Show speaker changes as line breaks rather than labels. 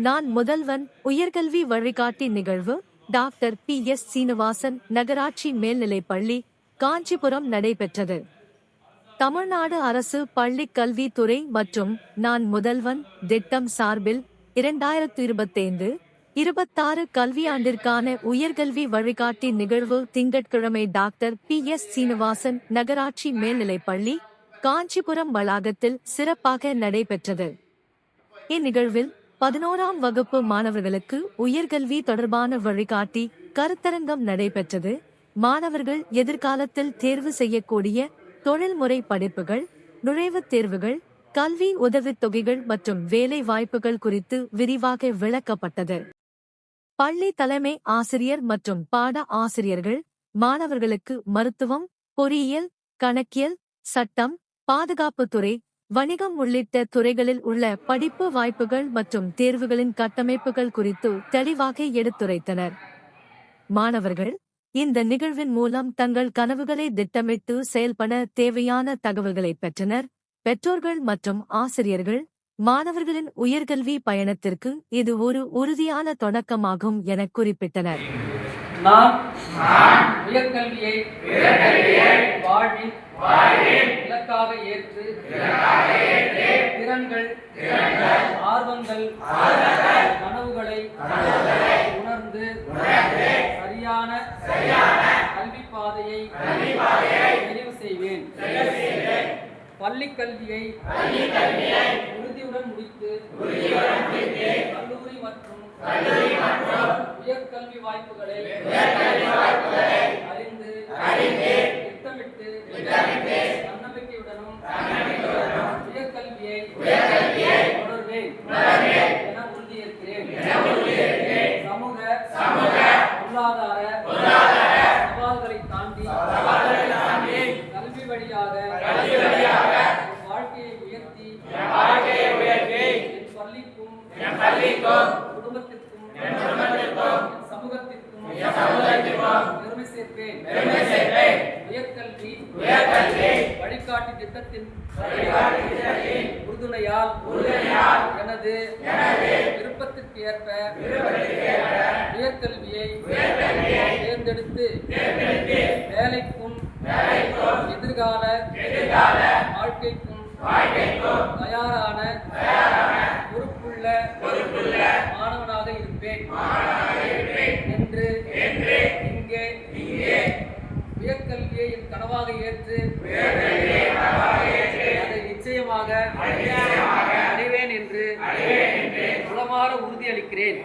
நான் முதல்வன் உயர்கல்வி வழிகாட்டி நிகழ்வு டாக்டர் PS சீனிவாசன் நகராட்சி மேல்நிலைப்பள்ளி காஞ்சிபுரம் நடைபெற்றது. தமிழ்நாடு அரசு பள்ளிக் கல்வித்துறை மற்றும் நான் முதல்வன் திட்டம் சார்பில் 2025-26 கல்வியாண்டிற்கான உயர்கல்வி வழிகாட்டி நிகழ்வு திங்கட்கிழமை டாக்டர் PS சீனிவாசன் நகராட்சி மேல்நிலைப்பள்ளி காஞ்சிபுரம் வளாகத்தில் சிறப்பாக நடைபெற்றது. இந்நிகழ்வில் 11ஆம் வகுப்பு மாணவர்களுக்கு உயர்கல்வி தொடர்பான வழிகாட்டி கருத்தரங்கம் நடைபெற்றது. மாணவர்கள் எதிர்காலத்தில் தேர்வு செய்யக்கூடிய தொழில்முறை படிப்புகள், நுழைவுத் தேர்வுகள், கல்வி உதவித் தொகைகள் மற்றும் வேலை வாய்ப்புகள் குறித்து விரிவாக விளக்கப்பட்டது. பள்ளி தலைமை ஆசிரியர் மற்றும் பாட ஆசிரியர்கள் மாணவர்களுக்கு மருத்துவம், பொறியியல், கணக்கியல், சட்டம், பாதுகாப்புத்துறை, வணிகம் உள்ளிட்ட துறைகளில் உள்ள படிப்பு வாய்ப்புகள் மற்றும் தேர்வுகளின் கட்டமைப்புகள் குறித்து தெளிவாக எடுத்துரைத்தனர். மாணவர்கள் இந்த நிகழ்வின் மூலம் தங்கள் கனவுகளை திட்டமிட்டு செயல்பட தேவையான தகவல்களை பெற்றனர். பெற்றோர்கள் மற்றும் ஆசிரியர்கள் மாணவர்களின் உயர்கல்வி பயணத்திற்கு இது ஒரு உறுதியான தொடக்கமாகும் என குறிப்பிட்டனர்.
நான் உயர்கல்வியை வாழ்வின் இலக்காக ஏற்று திறன்கள், ஆர்வங்கள், கனவுகளை உணர்ந்து சரியான கல்வி பாதையை தெரிவு செய்வேன். பள்ளிக் கல்வியை உறுதியுடன் முடித்து கல்லூரி மற்றும் உயர்கல்வி வாய்ப்புகளை அறிந்து திட்டமிட்டு தன்னம்பிக்கையுடனும் உயர்கல்வியை தொடர்வேன் என உறுதியேற்கிறேன். சமூக பொருளாதார சவால்களை தாண்டி கல்வி வழியாக வாழ்க்கையை உயர்த்தி என் பள்ளிக்கும் குடும்பத்திற்கும் சமூகத்திற்கும் பெருமை சேர்ப்பேன். உயர்கல்வி வழிகாட்டி திட்டத்தின் உறுதுணையால் எனது விருப்பத்திற்கு ஏற்ப உயர்கல்வியை தேர்ந்தெடுத்து வேலைக்கும் எதிர்கால வாழ்க்கைக்கும் தயாரான பொறுப்புள்ள மாணவனாக இருப்பேன் என்று இங்கே உயர்கல்வியை என் கனவாக ஏற்று அதை நிச்சயமாக அடைவேன் என்று உளமாற உறுதியளிக்கிறேன்.